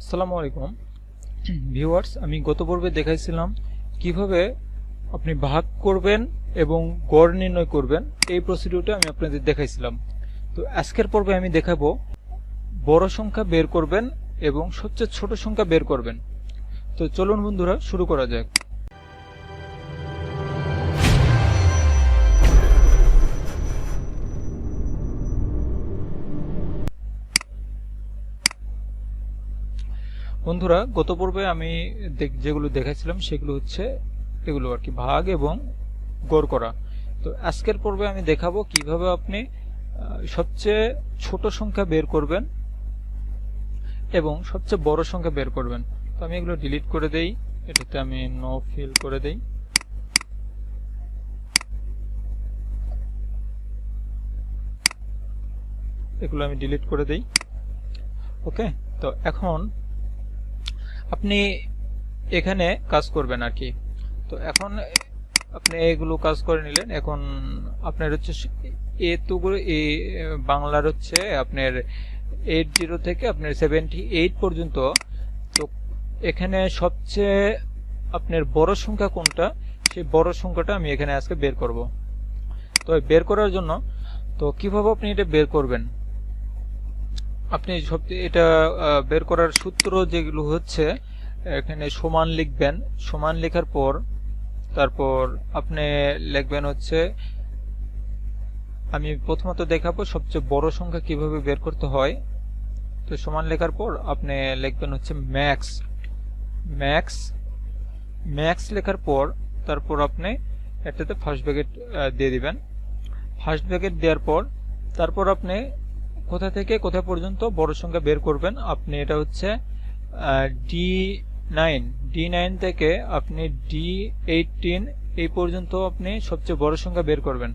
আসসালামু আলাইকুম ভিউয়ার্স, আমি গত পর্বে দেখাইছিলাম কিভাবে আপনি ভাগ করবেন এবং গড় নির্ণয় করবেন। এই প্রসিডিউরটা আমি আপনাদের দেখাইছিলাম। তো আজকের পর্বে আমি দেখাবো বড় সংখ্যা বের করবেন এবং সবচেয়ে ছোট সংখ্যা বের করবেন। তো চলুন বন্ধুরা, শুরু করা যাক। বন্ধুরা, গত পর্বে আমি যেগুলো দেখাইছিলাম সেগুলো হচ্ছে এগুলো আর কি, ভাগ এবং গড় করা। তো আজকের পর্বে আমি দেখাবো কিভাবে আপনি সবচেয়ে ছোট সংখ্যা বের করবেন এবং সবচেয়ে বড় সংখ্যা বের করবেন। তো আমি এগুলো ডিলিট করে দেই, এটাতে আমি নো ফিল করে দেই। এগুলো আমি ডিলিট করে দেই। ওকে, তো এখন আপনি এখানে কাজ করবেন আর কি। তো এখন আপনি এগুলো কাজ করে নিলেন। এখন আপনার হচ্ছে বাংলার হচ্ছে আপনার 80 থেকে আপনার 78 পর্যন্ত। তো এখানে সবচেয়ে আপনার বড় সংখ্যা কোনটা, সেই বড় সংখ্যাটা আমি এখানে আজকে বের করব। তো বের করার জন্য তো কিভাবে আপনি এটা বের করবেন, আপনি এটা বের করার সূত্র যেগুলো হচ্ছে, এখানে সমান লিখবেন। সমান লেখার পর তারপর আপনি লিখবেন হচ্ছে, আমি প্রথমত দেখাবো সবচেয়ে বড় সংখ্যা কিভাবে বের করতে হয়। তো সমান লেখার পর আপনি লিখবেন হচ্ছে ম্যাক্স। ম্যাক্স ম্যাক্স লেখার পর তারপর আপনি এটাতে ফার্স্ট ব্র্যাকেট দিয়ে দিবেন। ফার্স্ট ব্র্যাকেট দেওয়ার পর তারপর আপনি কোথা থেকে কোথা পর্যন্ত বড় সংখ্যা বের করবেন। আপনি এটা হচ্ছে D9 থেকে আপনি D18 এই পর্যন্ত আপনি সবচেয়ে বড় সংখ্যা বের করবেন।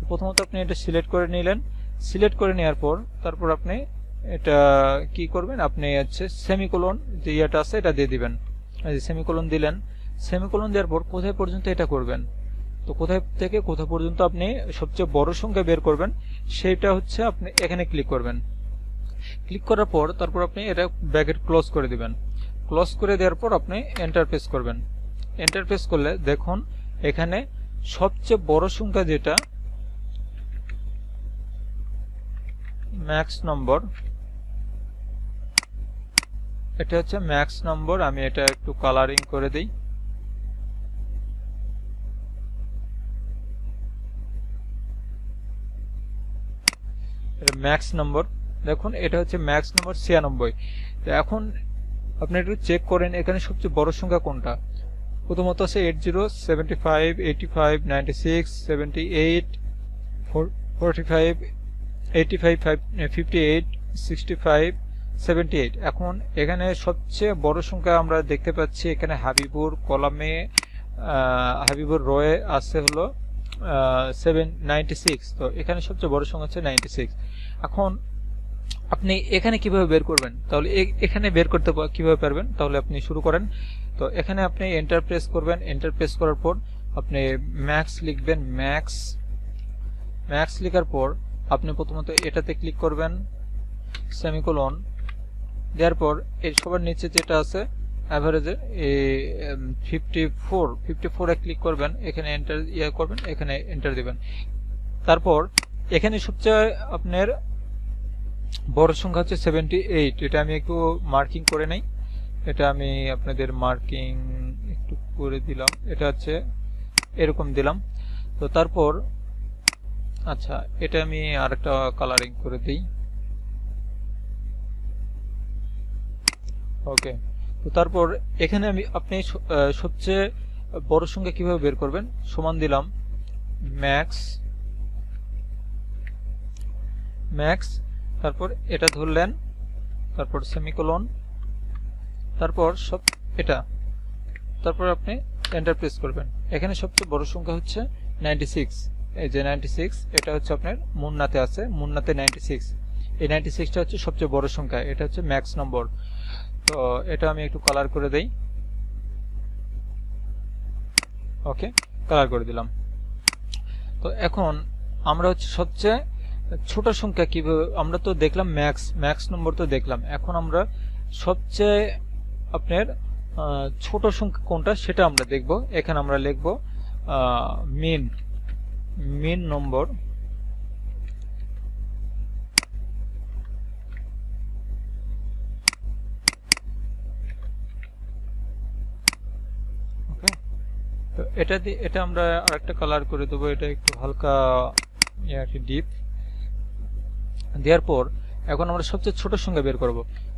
প্রথমত আপনি এটা সিলেক্ট করে নিলেন। সিলেক্ট করে নেওয়ার পর তারপর আপনি এটা কি করবেন, আপনি হচ্ছে সেমিকোলন যে ইয়েটা আছে এটা দিয়ে দিবেন। সেমিকোলন দিলেন। সেমিকোলন দেওয়ার পর কোথায় পর্যন্ত এটা করবেন, তো কোথায় থেকে কোথা পর্যন্ত আপনি সবচেয়ে বড় সংখ্যা বের করবেন সেটা হচ্ছে আপনি এখানে ক্লিক করবেন। ক্লিক করার পর তারপর আপনি এটা ব্র্যাকেট ক্লোজ করে দিবেন। ক্লোজ করে দেওয়ার পর আপনি এন্টার প্রেস করবেন। এন্টার প্রেস করলে দেখুন এখানে সবচেয়ে বড় সংখ্যা যেটা ম্যাক্স নম্বর, এটা হচ্ছে ম্যাক্স নম্বর। আমি এটা একটু কালারিং করে দিই। ম্যাক্স নম্বর দেখুন, এটা হচ্ছে ম্যাক্স নম্বর 96। তো এখন আপনি একটু চেক করেন এখানে সবচেয়ে বড় সংখ্যা কোনটা। প্রথমত আছে 80, 75, 85, 96, 78, 45, 85, 58, 65, 78। এখন এখানে সবচেয়ে বড় সংখ্যা আমরা দেখতে পাচ্ছি এখানে হাবিবুর কলামে, হাবিবুর রয়ে আছে হলো 96। তো এখানে সবচেয়ে বড় সংখ্যা হচ্ছে 96। এখন আপনি এখানে কিভাবে বের করবেন, তাহলে এখানে বের করতে কিভাবে পারবেন, তাহলে আপনি শুরু করেন। তো এখানে আপনি এন্টার প্রেস করবেন। এন্টার প্রেস করার পর আপনি ম্যাক্স লিখবেন। ম্যাক্স লেখার পর আপনি প্রথমত এটাতে ক্লিক করবেন, সেমিকোলন দেওয়ার পর এর সবার নিচে যেটা আছে অ্যাভারেজে 54 এ ক্লিক করবেন। এখানে এন্টার করবেন, এখানে এন্টার দিবেন। তারপর এখানে সবচেয়ে আপনার বড় সংখ্যা হচ্ছে 78। এটা আমি একটু মার্কিং করে নেই। এটা আমি আপনাদের মার্কিং একটু করে দিলাম। এটা হচ্ছে এরকম দিলাম। তো তারপর আচ্ছা, এটা আমি আরেকটা কালারিং করে দিই। ওকে, তো তারপর এখানে আপনি সবচেয়ে বড় সংখ্যা কিভাবে বের করবেন, সমান দিলাম ম্যাক্স, তারপর এটা ধরলেন, তারপর সেমিকোলন, তারপর সব এটা, তারপর আপনি এন্টার প্রেস করবেন। এখানে সবচেয়ে বড় সংখ্যা হচ্ছে 96। এই যে 96, এটা হচ্ছে আপনার মুন্নাতে আছে, মুন্নাতে 96। এই 96টা হচ্ছে সবচেয়ে বড় সংখ্যা, এটা হচ্ছে ম্যাক্স নম্বর। তো এটা আমি একটু কালার করে দেই। ওকে, কালার করে দিলাম। তো এখন আমরা হচ্ছে সবচেয়ে ছোট সংখ্যা কিভাবে, আমরা তো দেখলাম ম্যাক্স নম্বর তো দেখলাম। এখন আমরা সবচেয়ে আপনার ছোট সংখ্যা কোনটা সেটা আমরা দেখব। এখানে আমরা লিখব মিন নম্বর, ওকে। তো এটা আমরা আরেকটা কালার করে দেবো, এটা একটু হালকা ডিপ দেওয়ার পর এখন আমরা সবচেয়ে ছোট সংখ্যা বের করব।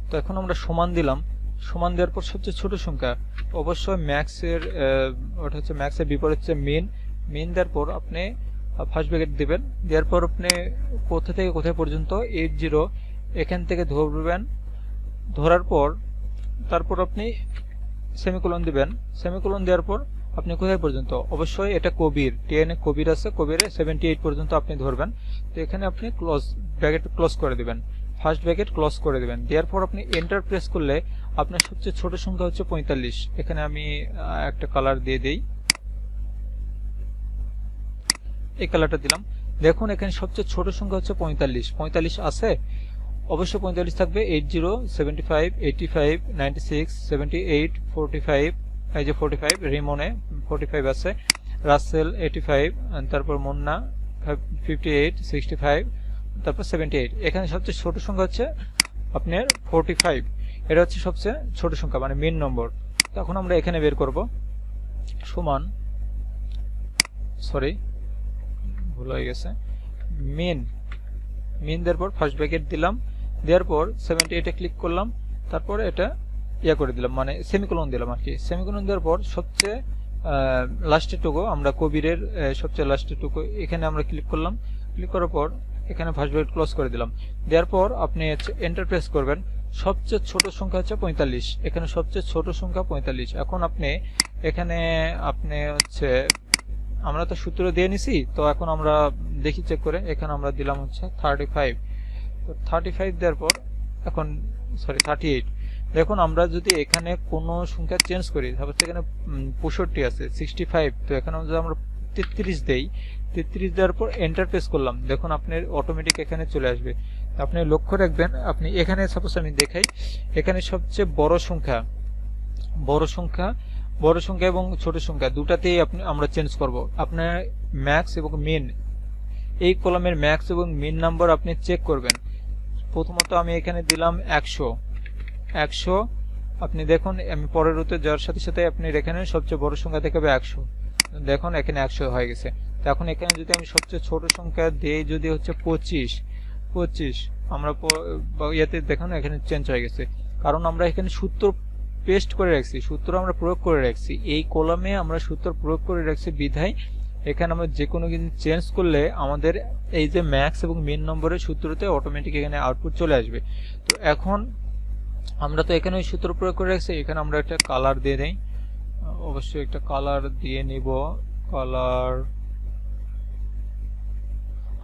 তো এখন আমরা সমান দিলাম, সমান দেওয়ার পর সবচেয়ে ছোট সংখ্যা অবশ্যই ম্যাক্সের, ওটা হচ্ছে ম্যাক্সের বিপরীত হচ্ছে মিন দেওয়ার পর আপনি ফার্স্ট ব্র্যাকেট দিবেন। দেওয়ার পর আপনি কোথা থেকে কোথায় পর্যন্ত 80 এখান থেকে ধরবেন, ধরার পর তারপর আপনি সেমিকোলন দিবেন। সেমিকোলন দেওয়ার পর আপনি কোথায় পর্যন্ত, অবশ্যই এটা কবির 10 কবির আছে, কবিরে 78 পর্যন্ত আপনি ধরবেন। তো এখানে আপনি ব্র্যাকেট ক্লোজ করে দিবেন, ফার্স্ট ব্র্যাকেট ক্লোজ করে দিবেন। দেওয়ার পর আপনি এন্টার প্রেস করলে আপনার সবচেয়ে ছোট সংখ্যা হচ্ছে 45। এখানে আমি একটা কালার দিয়ে দেই, এই কালারটা দিলাম। দেখুন এখানে সবচেয়ে ছোট সংখ্যা হচ্ছে 45 আছে, অবশ্যই 45 থাকবে। 80, 75, 85, 96, 78, 45, এই যে 45, রিমনে 45 আছে, রাসেল 85, তারপর মুন্না 58, 65, তারপর 78। এখানে সবচেয়ে ছোট সংখ্যা হচ্ছে আপনার 45, এটা হচ্ছে সবচেয়ে ছোট সংখ্যা মানে মেন নম্বর। তখন আমরা এখানে বের করব সমান, সরি ভুল হয়ে গেছে, মিন দেওয়ার পর ফার্স্ট ব্র্যাকেট দিলাম, দেওয়ার পর 78 ক্লিক করলাম, তারপর এটা করে দিলাম মানে সেমিকোলন দিলাম আর কি। সেমিকোলন দেওয়ার পর সবচেয়ে লাস্টের টুকু আমরা কবিরের সবচেয়ে লাস্টের টুকু এখানে আমরা ক্লিক করলাম। ক্লিক করার পর এখানে ফার্স্ট ব্র্যাকেট ক্লোজ করে দিলাম। দেওয়ার পর আপনি এন্টার প্রেস করবেন। সবচেয়ে ছোট সংখ্যা হচ্ছে 45, এখানে সবচেয়ে ছোট সংখ্যা 45। এখন আপনি এখানে হচ্ছে আমরা তো সূত্র দিয়ে নিছি, তো এখন আমরা দেখি চেক করে, এখানে আমরা দিলাম হচ্ছে 35। তো 35 দেওয়ার পর এখন সরি 38। দেখুন আমরা যদি এখানে কোনো সংখ্যা চেঞ্জ করি, তারপর এখানে 65 আছে, 65, তো এখানে যদি আমরা 33 দেই, 33 দেওয়ার পর এন্টার প্রেস করলাম, দেখুন আপনার অটোমেটিক এখানে চলে আসবে। আপনি লক্ষ্য রাখবেন, আপনি এখানে সাপোজ আমি দেখাই, এখানে সবচেয়ে বড় সংখ্যা এবং ছোট সংখ্যা দুটাতেই আমরা চেঞ্জ করব। আপনার ম্যাক্স এবং মিন, এই কলামের ম্যাক্স এবং মিন নাম্বার আপনি চেক করবেন। প্রথমত আমি এখানে দিলাম 100। আপনি দেখুন আমি পরের রুতে যাওয়ার সাথে সাথে আপনি এখানে সবচেয়ে বড় সংখ্যা দেখাবে 100। দেখুন এখানে 100 হয়ে গেছে। তো এখন এখানে যদি আমি সবচেয়ে ছোট সংখ্যা দেই, যদি হচ্ছে 25, আমরা ইয়াতে দেখুন এখানে চেঞ্জ হয়ে গেছে, কারণ আমরা এখানে সূত্র পেস্ট করে রাখছি, সূত্র আমরা প্রয়োগ করে রাখছি, এই কলামে আমরা সূত্র প্রয়োগ করে রাখছি বিধায় এখানে আমরা যে কোনো কিছু চেঞ্জ করলে আমাদের এই যে ম্যাক্স এবং মিন নম্বরের সূত্রতে অটোমেটিক এখানে আউটপুট চলে আসবে। তো এখন আমরা তো এখানে ওই সূত্র প্রয়োগ করে রাখছি, এখানে আমরা একটা কালার দিয়ে দেই, অবশ্যই একটা কালার দিয়ে নিব। কালার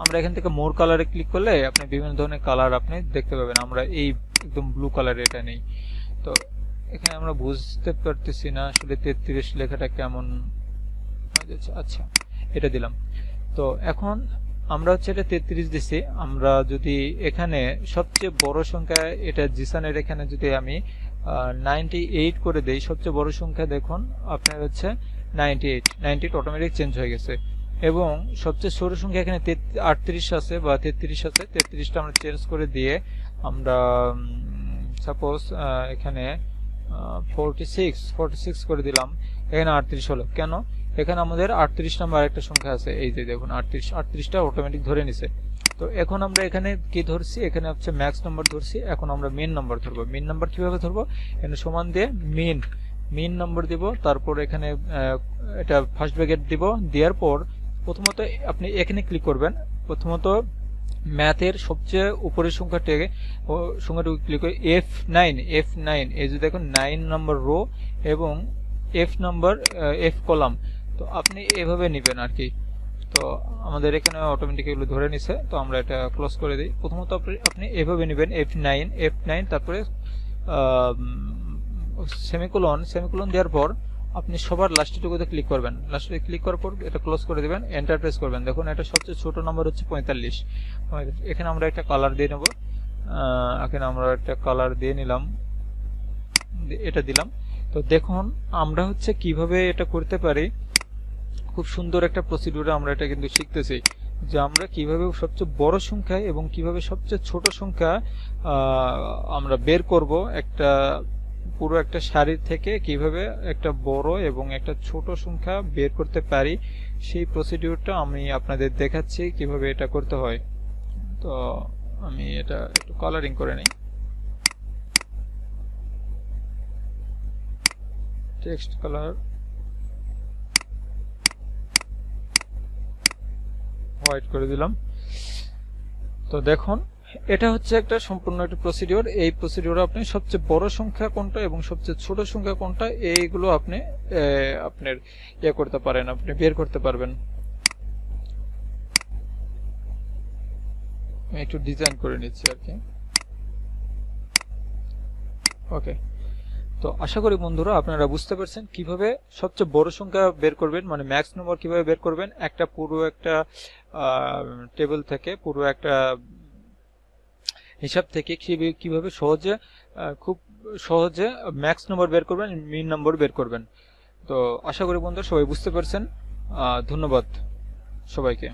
আমরা এখান থেকে মোর কালারে ক্লিক করলে আপনি বিভিন্ন ধরনের কালার আপনি দেখতে পাবেন। আমরা এই একদম ব্লু কালার এটা নেই। তো এখানে আমরা বুঝতে পারতেছি না আসলে 33 লেখাটা কেমন হয়ে যাচ্ছে। আচ্ছা এটা দিলাম। তো এখন আমরা হচ্ছে এটা 33 দিছি। আমরা যদি এখানে সবচেয়ে বড় সংখ্যা, এটা জিসানের এখানে যদি আমি 98 করে দেই, সবচেয়ে বড় সংখ্যা দেখুন আপনার হচ্ছে 98 অটোমেটিক চেঞ্জ হয়ে গেছে। এবং সবচেয়ে ছোট সংখ্যা এখানে 38 আছে বা 33 আছে, 33টা আমরা চেঞ্জ করে দিয়ে আমরা সাপোজ এখানে 46 করে দিলাম, এখানে 38 হলো। কেন? এখানে আমাদের 38 নাম্বার একটা সংখ্যা আছে, এই যে দেখুন 38টা অটোমেটিক ধরে নিছে। তো এখন আমরা এখানে কি ধরছি, এখানে হচ্ছে ম্যাক্স নাম্বার ধরছি। এখন আমরা মেন নাম্বার ধরবো। মেন নাম্বার কিভাবে ধরবো, এখানে সমান দিয়ে মেন নাম্বার দিব, তারপর এখানে এটা ফার্স্ট ব্র্যাকেট দিব। দেওয়ার পর প্রথমত আপনি এখানে ক্লিক করবেন, প্রথমত ম্যাথের সবচেয়ে উপরের সংখ্যাটাকে ক্লিক করে F9 এই যে দেখুন 9 নম্বর রো এবং F কলাম। তো আপনি এভাবে নেবেন আর কি। তো আমাদের এখানে অটোমেটিক এগুলো ধরে নিছে, তো আমরা এটা ক্লোজ করে দিই। প্রথমত আপনি এভাবে নেবেন F9 তারপরে সেমিকোলন দেওয়ার পর আপনি সবার লাস্টেরটুকুতে ক্লিক করবেন। লাস্টে ক্লিক করার পর এটা ক্লোজ করে দিবেন, এন্টার প্রেস করবেন। দেখুন এটা সবচেয়ে ছোট নাম্বার হচ্ছে 45। এখানে আমরা একটা কালার দিয়ে নেব। এখানে আমরা একটা কালার দিয়ে নিলাম, এটা দিলাম। তো দেখুন আমরা হচ্ছে কিভাবে এটা করতে পারি, খুব সুন্দর একটা প্রসিডিউরে আমরা এটা কিন্তু শিখতেছি যে আমরা কিভাবে সবচেয়ে বড় সংখ্যা এবং কিভাবে সবচেয়ে ছোট সংখ্যা আমরা বের করব। একটা পুরো একটা সারি থেকে কিভাবে একটা বড় এবং একটা ছোট সংখ্যা বের করতে পারি, সেই প্রসিডিউরটা আমি আপনাদের দেখাচ্ছি কিভাবে এটা করতে হয়। তো আমি এটা একটু কালারিং করে নিই, টেক্সট কালার হোয়াইট করে দিলাম। তো দেখুন এটা হচ্ছে একটা সম্পূর্ণ একটা প্রসিডিওর। এই প্রসিডিওরে আপনি সবচেয়ে বড় সংখ্যা কোনটা এবং সবচেয়ে ছোট সংখ্যা কোনটা এইগুলো আপনি আপনার করতে পারেন, আপনি বের করতে পারবেন। আমি একটু ডিজাইন করে নিচ্ছি আর কি। ওকে, তো আশা করি বন্ধুরা আপনারা বুঝতে পারছেন কিভাবে সবচেয়ে বড় সংখ্যা বের করবেন, মানে ম্যাক্স নম্বর কিভাবে বের করবেন একটা পুরো একটা টেবিল থেকে, পুরো একটা হিসাব থেকে কিভাবে সহজে খুব সহজে ম্যাক্স নম্বর বের করবেন, মিন নম্বর বের করবেন। তো আশা করি বন্ধুরা সবাই বুঝতে পারছেন। ধন্যবাদ সবাইকে।